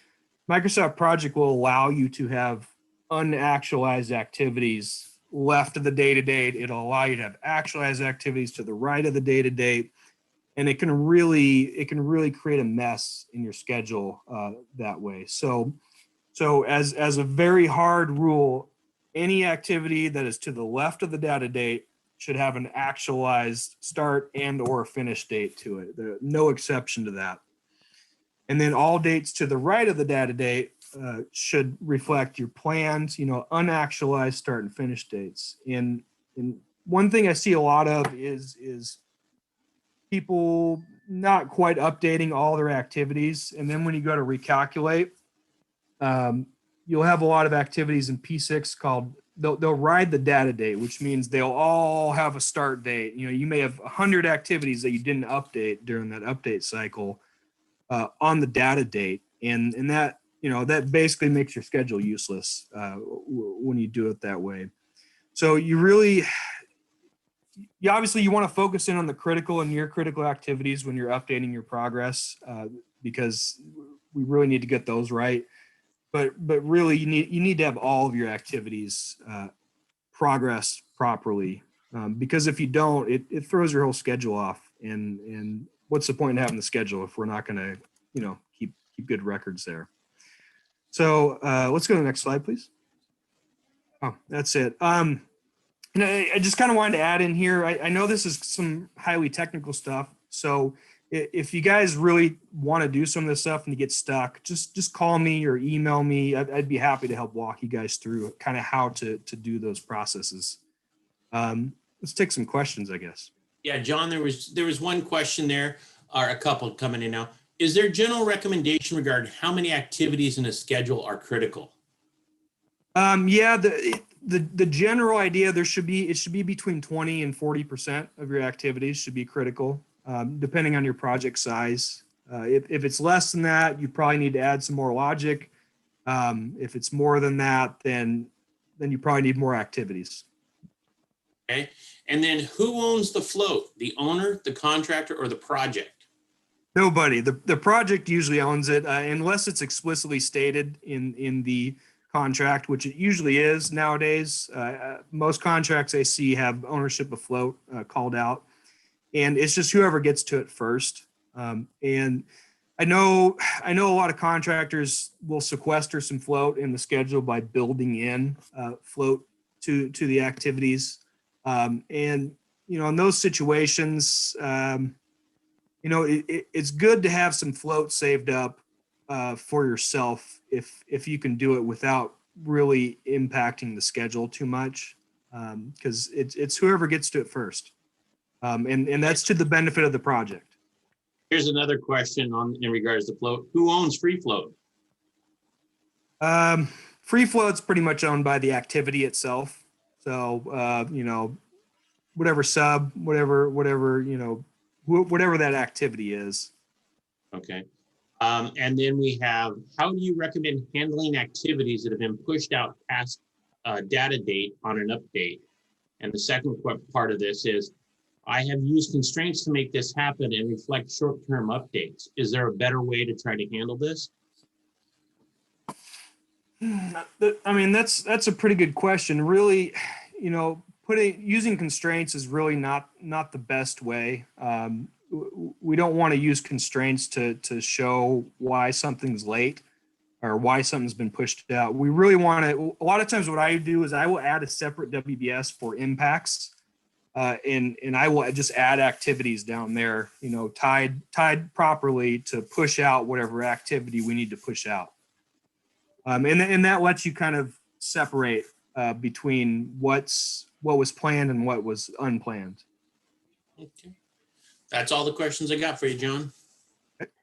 Microsoft Project will allow you to have unactualized activities left of the day-to-date. It'll allow you to have actualized activities to the right of the day-to-date. And it can really create a mess in your schedule that way. So So as a very hard rule, any activity that is to the left of the data date should have an actualized start and or finish date to it. No exception to that. And then all dates to the right of the data date should reflect your plans, unactualized start and finish dates. And one thing I see a lot of is people not quite updating all their activities. And then when you go to recalculate, you'll have a lot of activities in P6 called, they'll ride the data date, which means they'll all have a start date. You may have 100 activities that you didn't update during that update cycle on the data date. And that, that basically makes your schedule useless when you do it that way. So you obviously want to focus in on the critical and near critical activities when you're updating your progress, because we really need to get those right. But really you need to have all of your activities progress properly, because if you don't, it throws your whole schedule off. And what's the point in having the schedule if we're not going to keep good records there? So let's go to the next slide, please. Oh, that's it. And I just kind of wanted to add in here, I know this is some highly technical stuff. So if you guys really want to do some of this stuff and you get stuck, just call me or email me. I'd be happy to help walk you guys through kind of how to do those processes. Let's take some questions, I guess. Yeah, John, there was one question there, or a couple coming in now. Is there a general recommendation regarding how many activities in a schedule are critical? Yeah, the general idea, it should be between 20 and 40% of your activities should be critical, depending on your project size. If it's less than that, you probably need to add some more logic. If it's more than that, then you probably need more activities. Okay. And then who owns the float? The owner, the contractor, or the project? Nobody. The project usually owns it, unless it's explicitly stated in the contract, which it usually is nowadays. Most contracts I see have ownership of float called out, and it's just whoever gets to it first. And I know a lot of contractors will sequester some float in the schedule by building in float to the activities. And in those situations, it's good to have some float saved up for yourself if you can do it without really impacting the schedule too much, because it's whoever gets to it first, and that's to the benefit of the project. Here's another question in regards to float. Who owns free float? Free float's pretty much owned by the activity itself. So whatever sub, whatever that activity is. Okay. And then we have, how do you recommend handling activities that have been pushed out past data date on an update? And the second part of this is, I have used constraints to make this happen and reflect short-term updates. Is there a better way to try to handle this? I mean, that's a pretty good question. Really, using constraints is really not the best way. We don't want to use constraints to show why something's late or why something's been pushed out. We really want to, a lot of times what I do is I will add a separate WBS for impacts, and I will just add activities down there, tied properly to push out whatever activity we need to push out. And that lets you kind of separate between what was planned and what was unplanned. Okay. That's all the questions I got for you, John.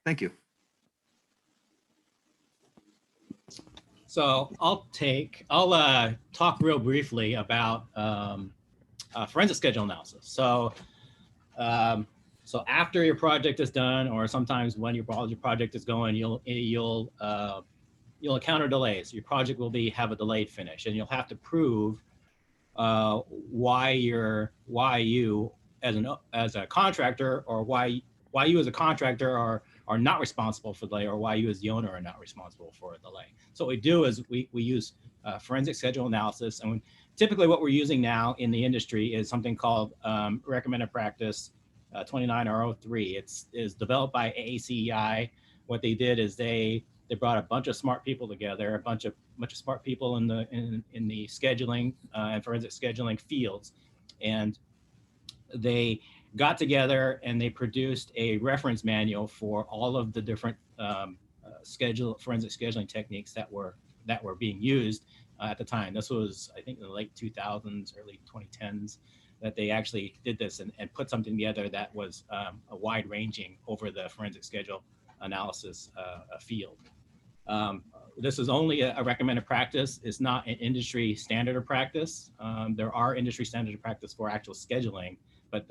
Thank you. So I'll talk real briefly about forensic schedule analysis. So after your project is done, or sometimes when your project is going, you'll encounter delays. Your project will have a delayed finish, and you'll have to prove why you as a contractor, or why you as a contractor are not responsible for delay, or why you as the owner are not responsible for a delay. So what we do is we use forensic schedule analysis, and typically what we're using now in the industry is something called recommended practice 29R03. It's developed by AACEI. What they did is they They brought a bunch of smart people together, a bunch of smart people in the scheduling and forensic scheduling fields, and they got together and they produced a reference manual for all of the different forensic scheduling techniques that were being used at the time. This was, I think, in the late 2000s, early 2010s, that they actually did this and put something together that was a wide-ranging over the forensic schedule analysis field. This is only a recommended practice. It's not an industry standard of practice. There are industry standard of practice for actual scheduling, but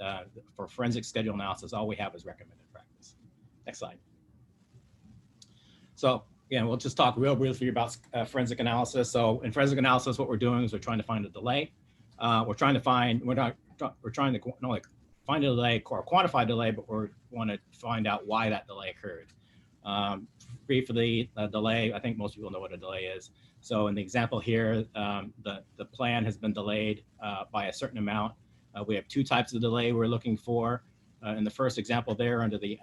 for forensic schedule analysis, all we have is recommended practice. Next slide. So again, we'll just talk real briefly about forensic analysis. So in forensic analysis, what we're doing is we're trying to find a delay. We're trying to not only find a delay or quantify delay, but we want to find out why that delay occurred. Briefly, a delay, I think most people know what a delay is. So in the example here, the plan has been delayed by a certain amount. We have two types of delay we're looking for. In the first example there, under the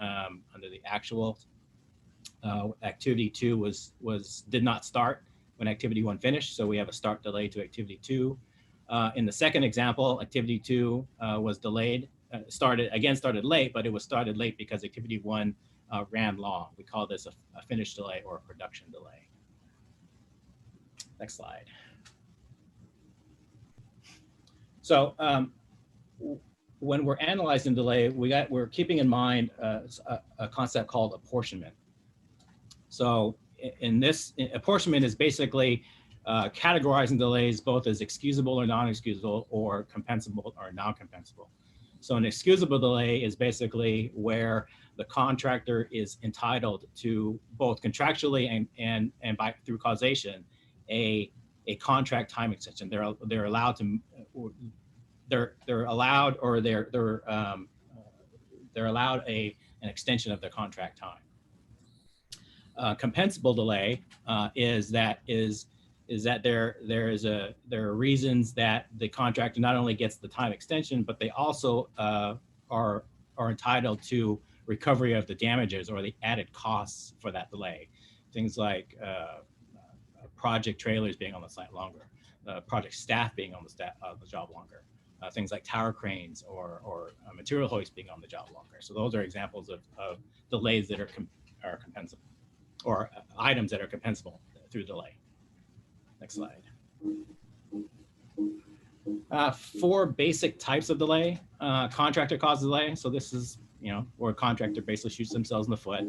actual, activity 2 did not start when activity 1 finished, so we have a start delay to activity 2. In the second example, activity 2 was delayed, started late, but it was started late because activity 1 ran long. We call this a finish delay or a production delay. Next slide. So when we're analyzing delay, we're keeping in mind a concept called apportionment. So in this, apportionment is basically categorizing delays both as excusable or non-excusable, or compensable or non-compensable. So an excusable delay is basically where the contractor is entitled to, both contractually and through causation, a contract time extension. They're allowed to, they're allowed an extension of their contract time. Compensable delay is that there are reasons that the contractor not only gets the time extension, but they also are entitled to recovery of the damages or the added costs for that delay. Things like project trailers being on the site longer, project staff being on the job longer, things like tower cranes or material hoist being on the job longer. So those are examples of delays that are compensable, or items that are compensable through delay. Next slide. 4 basic types of delay. Contractor caused delay. So this is, where a contractor basically shoots themselves in the foot.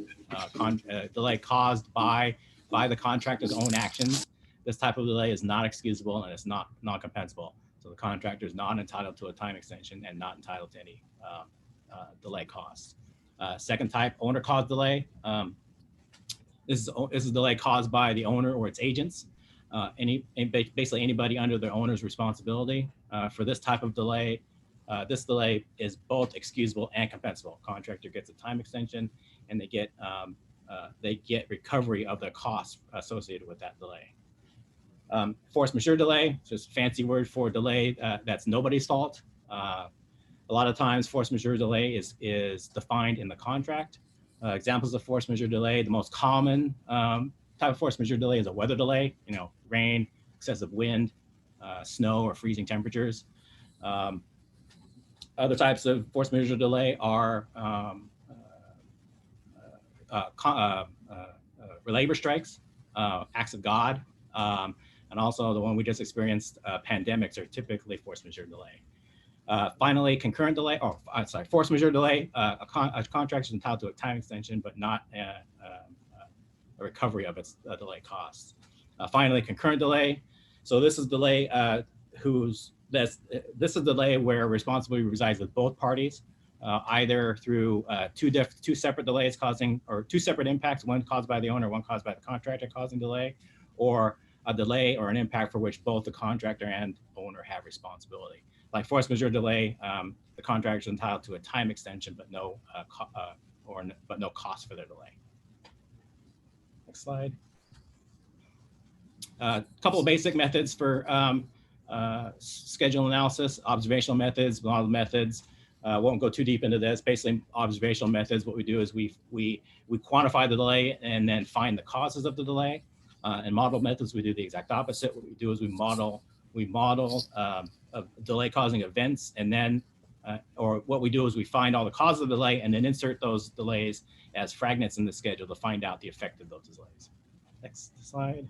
Delay caused by the contractor's own actions. This type of delay is not excusable and it's not non-compensable. So the contractor is not entitled to a time extension and not entitled to any delay costs. Second type, owner caused delay. This is a delay caused by the owner or its agents. Basically anybody under the owner's responsibility. For this type of delay, this delay is both excusable and compensable. Contractor gets a time extension and they get recovery of the costs associated with that delay. Force majeure delay, just a fancy word for delay that's nobody's fault. A lot of times force majeure delay is defined in the contract. Examples of force majeure delay, the most common type of force majeure delay is a weather delay, rain, excessive wind, snow, or freezing temperatures. Other types of force majeure delay are labor strikes, acts of God, and also the one we just experienced, pandemics are typically force majeure delay. Finally, concurrent delay, force majeure delay, a contractor is entitled to a time extension, but not a recovery of its delay costs. Finally, concurrent delay. So this is delay this is delay where responsibility resides with both parties, either through two separate delays two separate impacts, one caused by the owner, one caused by the contractor causing delay, or a delay or an impact for which both the contractor and owner have responsibility. Like force majeure delay, the contractor is entitled to a time extension, but no cost for their delay. Next slide. A couple of basic methods for schedule analysis, observational methods, model methods. Won't go too deep into this. Basically, observational methods. What we do is we quantify the delay and then find the causes of the delay. And model methods, we do the exact opposite. What we do is we model delay causing events, and then or what we do is we find all the causes of the delay and then insert those delays as fragments in the schedule to find out the effect of those delays. Next slide.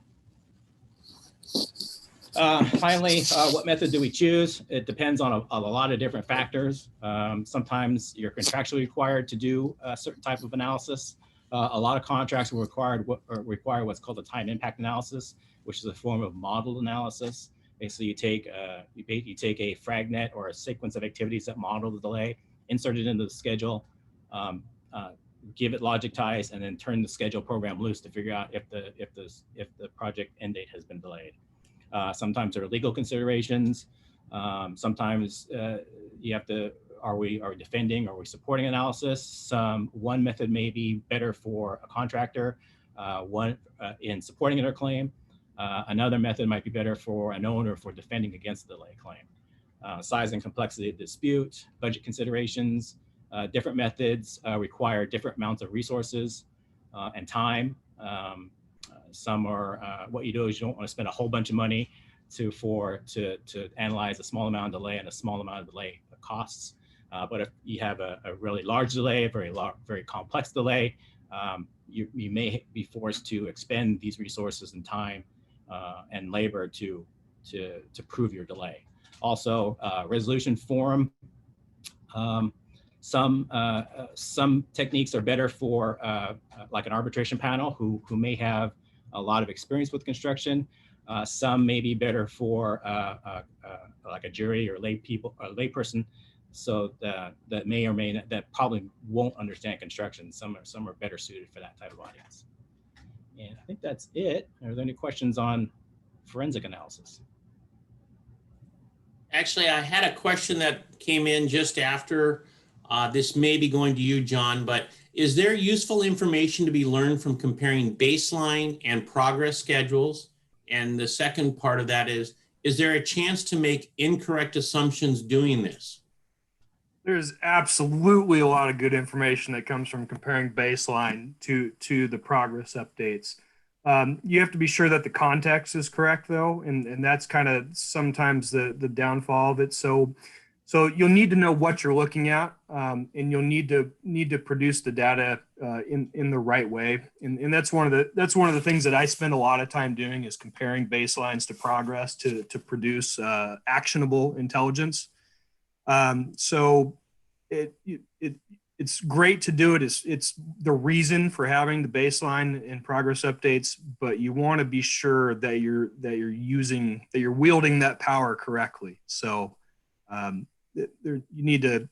Finally, what method do we choose? It depends on a lot of different factors. Sometimes you're contractually required to do a certain type of analysis. A lot of contracts will require what's called a time impact analysis, which is a form of model analysis. Basically, you take a fragment or a sequence of activities that model the delay, insert it into the schedule, give it logic ties, and then turn the schedule program loose to figure out if the project end date has been delayed. Sometimes there are legal considerations. Sometimes you have to, are we defending, are we supporting analysis? One method may be better for a contractor, in supporting their claim. Another method might be better for an owner for defending against the delay claim. Size and complexity of dispute, budget considerations, different methods require different amounts of resources and time. Some are, what you do is you don't want to spend a whole bunch of money to analyze a small amount of delay and a small amount of delay costs. But if you have a really large delay, a very complex delay, you may be forced to expend these resources and time and labor to prove your delay. Also, resolution forum. Some techniques are better for like an arbitration panel who may have a lot of experience with construction. Some may be better for like a jury or layperson, so that may or may not, that probably won't understand construction. Some are better suited for that type of audience. And I think that's it. Are there any questions on forensic analysis? Actually, I had a question that came in just after this may be going to you, John, but is there useful information to be learned from comparing baseline and progress schedules? And the second part of that is there a chance to make incorrect assumptions doing this? There's absolutely a lot of good information that comes from comparing baseline to the progress updates. You have to be sure that the context is correct, though, and that's kind of sometimes the downfall of it. So you'll need to know what you're looking at, and you'll need to produce the data in the right way. And that's one of the things that I spend a lot of time doing, is comparing baselines to progress to produce actionable intelligence. So it's great to do it. It's the reason for having the baseline and progress updates, but you want to be sure that you're wielding that power correctly. So you need to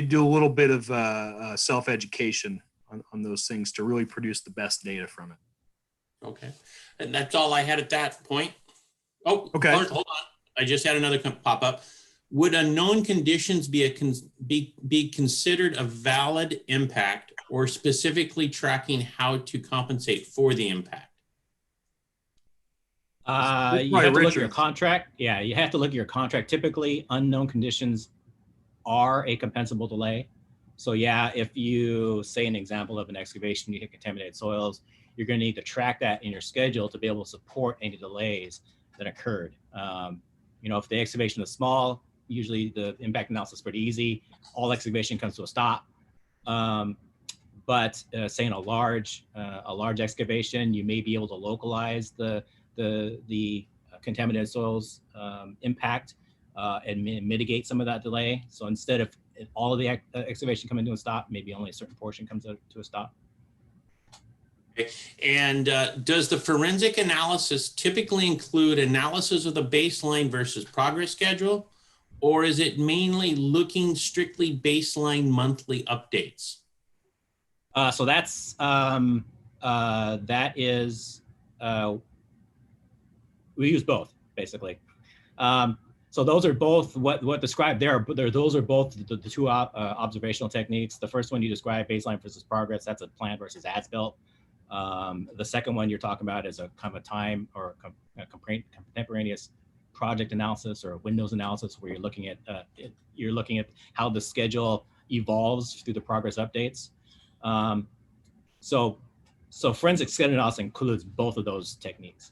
do a little bit of self-education on those things to really produce the best data from it. Okay, and that's all I had at that point. Oh, okay. Hold on. I just had another pop up. Would unknown conditions be considered a valid impact, or specifically tracking how to compensate for the impact? You have to look at your contract. Yeah, you have to look at your contract. Typically, unknown conditions are a compensable delay. So yeah, if you say an example of an excavation, you hit contaminated soils, you're going to need to track that in your schedule to be able to support any delays that occurred. If the excavation is small, usually the impact analysis is pretty easy. All excavation comes to a stop. But say in a large excavation, you may be able to localize the contaminated soils impact and mitigate some of that delay. So instead of all of the excavation coming to a stop, maybe only a certain portion comes to a stop. Okay. And does the forensic analysis typically include analysis of the baseline versus progress schedule, or is it mainly looking strictly baseline monthly updates? So that's we use both basically. So those are both what described there. Those are both the two observational techniques. The first one you describe, baseline versus progress, that's a plan versus as-built. The second one you're talking about is a kind of a time or a contemporaneous project analysis or a Windows analysis where you're looking at how the schedule evolves through the progress updates. So forensic schedule analysis includes both of those techniques.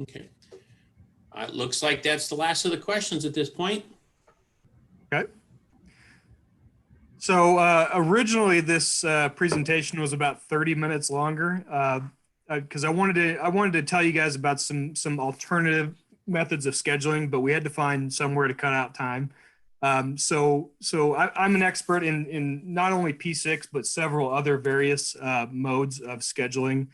Okay. It looks like that's the last of the questions at this point. Okay. So originally this presentation was about 30 minutes longer because I wanted to tell you guys about some alternative methods of scheduling, but we had to find somewhere to cut out time. So I'm an expert in not only P6 but several other various modes of scheduling.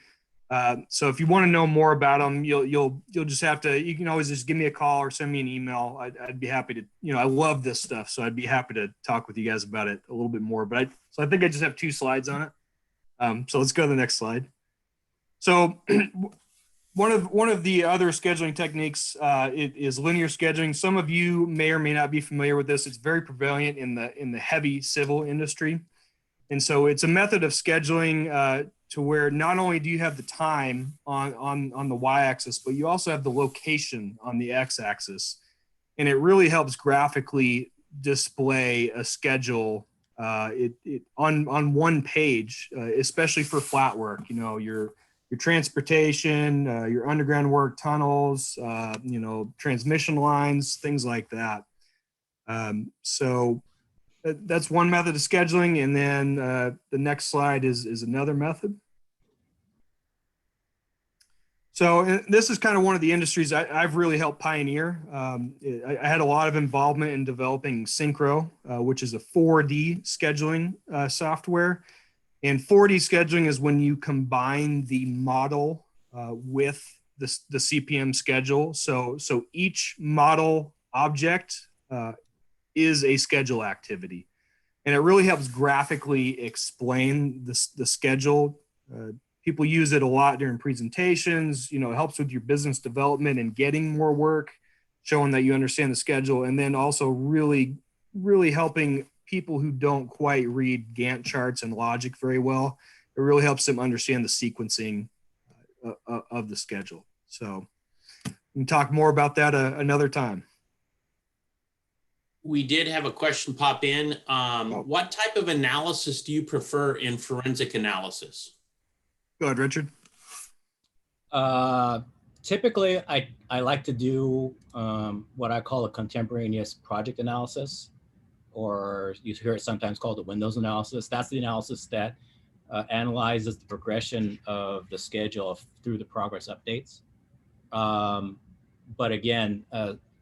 So if you want to know more about them, you'll just have to, you can always just give me a call or send me an email. I'd be happy to, I love this stuff. So I'd be happy to talk with you guys about it a little bit more, but I think I just have 2 slides on it. So let's go to the next slide. So one of the other scheduling techniques is linear scheduling. Some of you may or may not be familiar with this. It's very prevalent in the heavy civil industry. And so it's a method of scheduling to where not only do you have the time on the y-axis, but you also have the location on the x-axis. And it really helps graphically display a schedule on one page, especially for flat work. Your transportation, your underground work, tunnels, transmission lines, things like that. So that's one method of scheduling. And then the next slide is another method. So this is kind of one of the industries I've really helped pioneer. I had a lot of involvement in developing Synchro, which is a 4D scheduling software. And 4D scheduling is when you combine the model with the CPM schedule. So each model object is a schedule activity. And it really helps graphically explain the schedule. People use it a lot during presentations. It helps with your business development and getting more work, showing that you understand the schedule, and then also really, really helping people who don't quite read Gantt charts and logic very well. It really helps them understand the sequencing of the schedule. So we can talk more about that another time. We did have a question pop in. What type of analysis do you prefer in forensic analysis? Go ahead, Richard. Typically, I like to do what I call a contemporaneous project analysis, or you hear it sometimes called the Windows analysis. That's the analysis that analyzes the progression of the schedule through the progress updates. But again,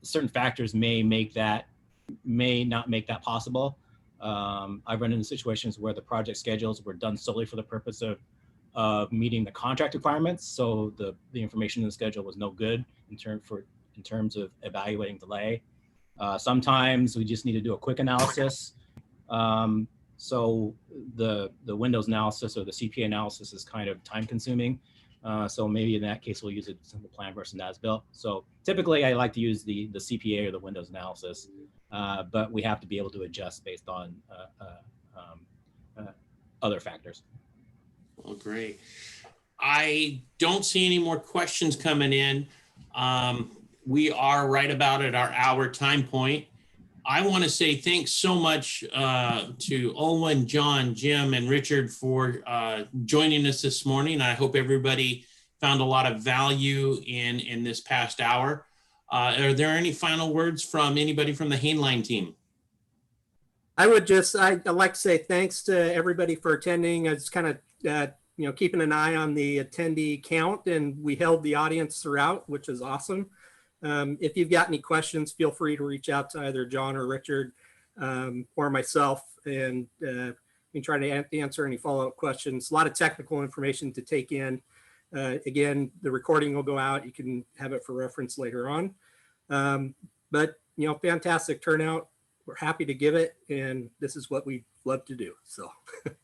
certain factors may not make that possible. I've run into situations where the project schedules were done solely for the purpose of meeting the contract requirements. So the information in the schedule was no good in terms of evaluating delay. Sometimes we just need to do a quick analysis. So the Windows analysis or the CPA analysis is kind of time consuming. So maybe in that case, we'll use a simple plan versus as-built. So typically I like to use the CPA or the Windows analysis, but we have to be able to adjust based on other factors. Well, great. I don't see any more questions coming in. We are right about at our hour time point. I want to say thanks so much to Owen, John, Jim, and Richard for joining us this morning. I hope everybody found a lot of value in this past hour. Are there any final words from anybody from the Hainline team? I'd like to say thanks to everybody for attending. I just kind of keeping an eye on the attendee count, and we held the audience throughout, which is awesome. If you've got any questions, feel free to reach out to either John or Richard or myself, and we can try to answer any follow-up questions. A lot of technical information to take in. Again, the recording will go out. You can have it for reference later on. But fantastic turnout. We're happy to give it, and this is what we love to do. So.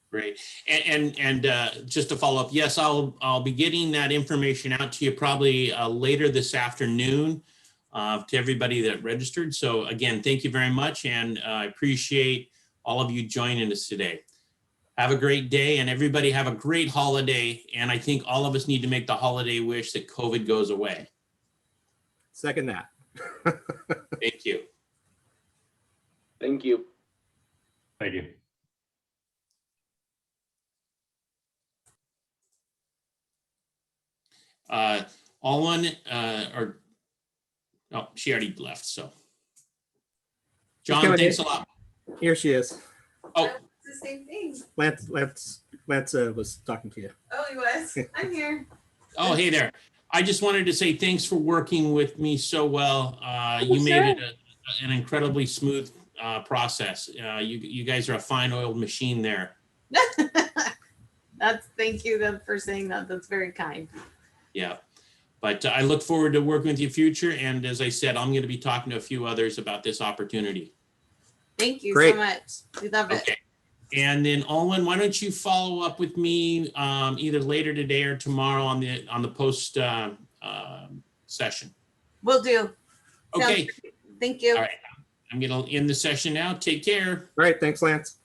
Great. And just to follow up, yes, I'll be getting that information out to you probably later this afternoon to everybody that registered. So again, thank you very much. And I appreciate all of you joining us today. Have a great day, and everybody have a great holiday. And I think all of us need to make the holiday wish that COVID goes away. Second that. Thank you. Thank you. Thank you. Alwyn, oh, she already left, so. John, coming thanks in. a lot. Here she is. Oh, It's the same thing. Lance was talking to you. Oh, he was. I'm here. oh, hey there. I just wanted to say thanks for working with me so well. You made it an incredibly smooth process. You guys are a fine oiled machine there. Thank you for saying that. That's very kind. Yeah. But I look forward to working with you in the future. And as I said, I'm going to be talking to a few others about this opportunity. Thank you Great. so much. We love it. Okay. And then Alwyn, why don't you follow up with me either later today or tomorrow on the post session. Will do. Sounds Okay. great. Thank you. All right. I'm going to end the session now. Take care. All right. Thanks, Lance.